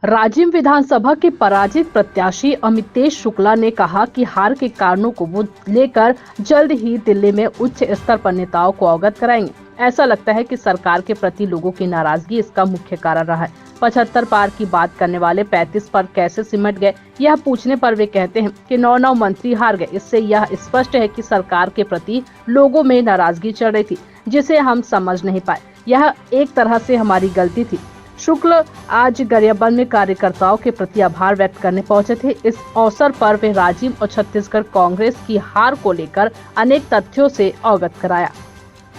राजिम विधानसभा के पराजित प्रत्याशी अमितेश शुक्ला ने कहा कि हार के कारणों को वो लेकर जल्द ही दिल्ली में उच्च स्तर पर नेताओं को अवगत कराएंगे। ऐसा लगता है कि सरकार के प्रति लोगों की नाराजगी इसका मुख्य कारण रहा है। 75 पार की बात करने वाले 35 पर कैसे सिमट गए, यह पूछने पर वे कहते हैं कि 9 मंत्री हार गए। इससे यह स्पष्ट है कि सरकार के प्रति लोगों में नाराजगी चल रही थी, जिसे हम समझ नहीं पाए। यह एक तरह से हमारी गलती थी। शुक्ल आज गरियाबंद में कार्यकर्ताओं के प्रति आभार व्यक्त करने पहुंचे थे। इस अवसर पर वे राजिम और छत्तीसगढ़ कांग्रेस की हार को लेकर अनेक तथ्यों से अवगत कराया।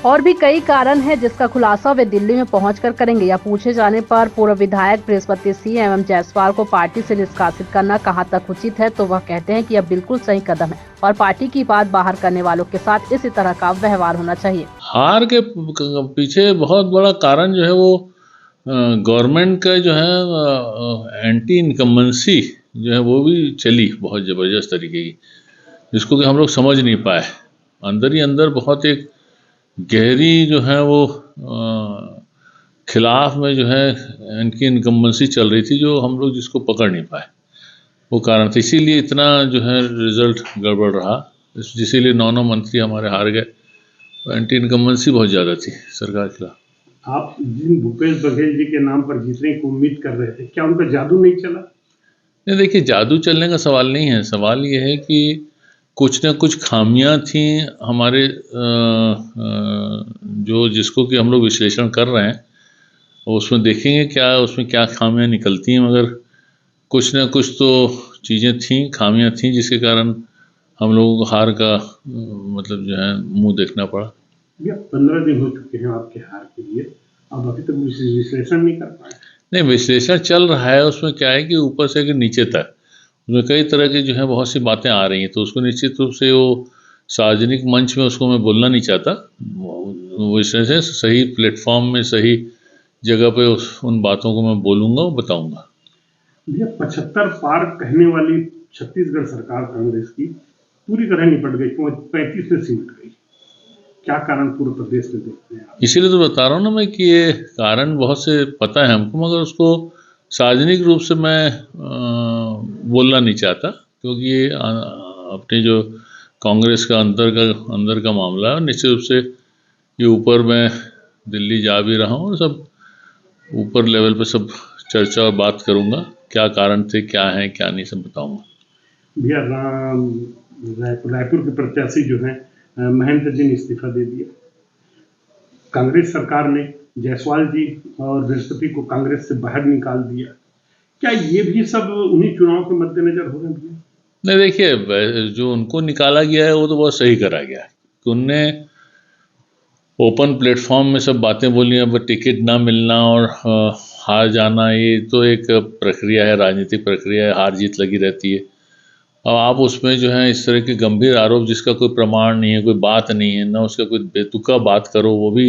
और भी कई कारण हैं जिसका खुलासा वे दिल्ली में पहुंचकर करेंगे। या पूछे जाने पर पूर्व विधायक बृहस्पति सिंह एवं जायसवाल को पार्टी से निष्कासित करना कहां तक उचित है, तो वह कहते हैं कि यह बिल्कुल सही कदम है और पार्टी की बात बाहर करने वालों के साथ इसी तरह का व्यवहार होना चाहिए। हार के पीछे बहुत बड़ा कारण जो है वो गवर्नमेंट का जो है एंटी इनकम्बेंसी जो है वो भी चली बहुत ज़बरदस्त तरीके की, जिसको कि हम लोग समझ नहीं पाए। अंदर ही अंदर बहुत एक गहरी जो है वो खिलाफ में जो है एंटी इनकम्बेंसी चल रही थी, जो हम लोग जिसको पकड़ नहीं पाए, वो कारण था। इसीलिए इतना जो है रिजल्ट गड़बड़ रहा, इसीलिए 9 मंत्री हमारे हार गए। एंटी इनकम्बेंसी बहुत ज़्यादा थी सरकार के खिलाफ। आप जिन भूपेश बघेल जी के नाम पर जीतने की उम्मीद कर रहे थे, क्या उनका जादू नहीं चला? नहीं, देखिए, जादू चलने का सवाल नहीं है। सवाल ये है कि कुछ न कुछ खामियां थी हमारे जो जिसको कि हम लोग विश्लेषण कर रहे हैं, और उसमें देखेंगे क्या उसमें क्या खामियां निकलती हैं। मगर कुछ न कुछ तो चीज़ें थी, खामियां थी, जिसके कारण हम लोगों को हार का मतलब जो है मुंह देखना पड़ा। भैया 15 दिन हो चुके हैं आपके हार के लिए, अब अभी तक विश्लेषण नहीं कर पाए। नहीं, विश्लेषण चल रहा है। उसमें क्या है कि ऊपर से कि नीचे तक उसमें कई तरह की जो है बहुत सी बातें आ रही हैं, तो उसको निश्चित रूप से वो सार्वजनिक मंच में उसको मैं बोलना नहीं चाहता। विश्लेषण सही प्लेटफॉर्म में सही जगह पे उन बातों को मैं बोलूँगा और बताऊँगा। भैया 75 पार कहने वाली छत्तीसगढ़ सरकार कांग्रेस की पूरी तरह निपट गई, 35 में सिमट गई। क्या कारण पूरे प्रदेश में देखते हैं आप? इसीलिए तो बता रहा हूँ ना मैं कि ये कारण बहुत से पता है हमको, मगर उसको सार्वजनिक रूप से मैं बोलना नहीं चाहता, क्योंकि ये अपने जो कांग्रेस का अंदर का मामला है। निश्चित रूप से ये ऊपर मैं दिल्ली जा भी रहा हूँ और सब ऊपर लेवल पे सब चर्चा और बात करूँगा, क्या कारण थे, क्या है क्या नहीं, सब बताऊँगा। भैया रायपुर के प्रत्याशी जो हैं महेंद्र जी ने इस्तीफा दे दिया। कांग्रेस सरकार ने जायसवाल जी और बृहस्पति को कांग्रेस से बाहर निकाल दिया। क्या ये भी सब उन्हीं चुनाव के मद्देनजर हो रहे हैं? नहीं, देखिए, जो उनको निकाला गया है वो तो बहुत सही करा गया है कि उनने ओपन प्लेटफॉर्म में सब बातें बोली। अब टिकट ना मिलना और हार जाना, ये तो एक प्रक्रिया है, राजनीतिक प्रक्रिया है, हार जीत लगी रहती है। अब आप उसमें जो है इस तरह के गंभीर आरोप जिसका कोई प्रमाण नहीं है, कोई बात नहीं है, ना उसका कोई बेतुका बात करो, वो भी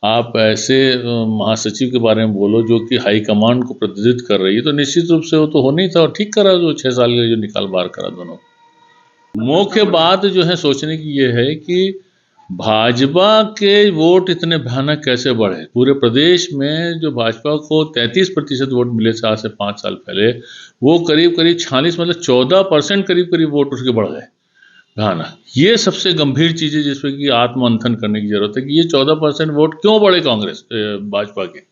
आप ऐसे महासचिव के बारे में बोलो जो कि हाईकमांड को प्रतिनिधित्व कर रही है, तो निश्चित रूप से वो तो होना ही था। और ठीक करा जो 6 साल का जो निकाल बाहर करा दोनों। मुख्य बात जो है सोचने की ये है कि भाजपा के वोट इतने भयानक कैसे बढ़े। पूरे प्रदेश में जो भाजपा को 33% वोट मिले थे आज से 5 साल पहले, वो करीब 46 मतलब 14% करीब वोट उसके बढ़ गए भयानक। ये सबसे गंभीर चीज़ है जिसपे कि आत्ममंथन करने की जरूरत है कि ये 14% वोट क्यों बढ़े कांग्रेस भाजपा के,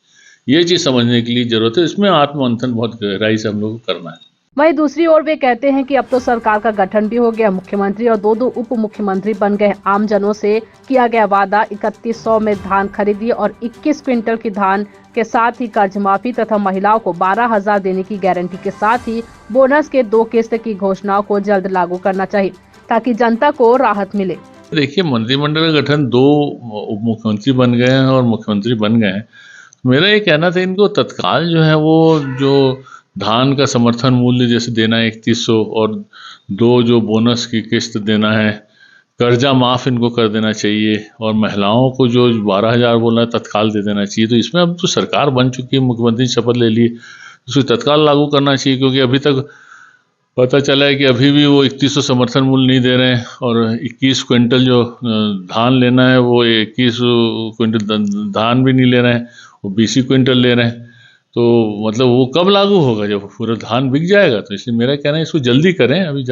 ये चीज़ समझने के लिए जरूरत है। इसमें आत्ममंथन बहुत गहराई से हम लोग को करना है। वहीं दूसरी ओर वे कहते हैं कि अब तो सरकार का गठन भी हो गया, मुख्यमंत्री और 2 उप मुख्यमंत्री बन गए। आमजनों से किया गया वादा 3100 में धान खरीदी और 21 क्विंटल की धान के साथ ही कर्ज माफी तथा महिलाओं को 12,000 देने की गारंटी के साथ ही बोनस के 2 किस्त की घोषणाओं को जल्द लागू करना चाहिए ताकि जनता को राहत मिले। देखिए, मंत्रिमंडल का गठन 2 उप मुख्यमंत्री बन गए हैं और मुख्यमंत्री बन गए हैं। मेरा ये कहना था इनको तत्काल जो है वो जो धान का समर्थन मूल्य जैसे देना है 3100 और 2 जो बोनस की किस्त देना है, कर्जा माफ इनको कर देना चाहिए और महिलाओं को जो 12,000 बोलना है तत्काल दे देना चाहिए। तो इसमें अब तो सरकार बन चुकी है, मुख्यमंत्री शपथ ले लिए, उसको तत्काल लागू करना चाहिए। क्योंकि अभी तक पता चला है कि अभी भी वो 3100 समर्थन मूल्य नहीं दे रहे हैं और 21 क्विंटल जो धान लेना है वो 21 क्विंटल धान भी नहीं ले रहे हैं, वो 20 क्विंटल ले रहे हैं। तो मतलब वो कब लागू होगा, जब पूरा धान बिक जाएगा। तो इसलिए मेरा कहना है इसको जल्दी करें। अभी